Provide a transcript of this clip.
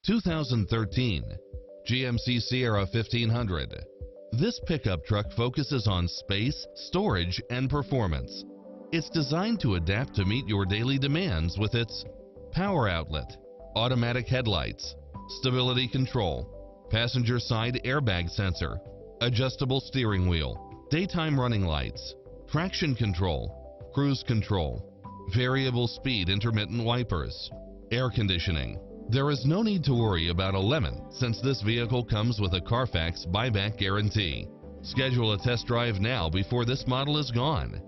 2013 GMC Sierra 1500. This pickup truck focuses on space, storage, and performance. It's designed to adapt to meet your daily demands with its power outlet, automatic headlights, stability control, passenger side airbag sensor, adjustable steering wheel, daytime running lights, traction control, cruise control, variable speed intermittent wipers, air conditioning. There is no need to worry about a lemon since this vehicle comes with a Carfax buyback guarantee. Schedule a test drive now before this model is gone.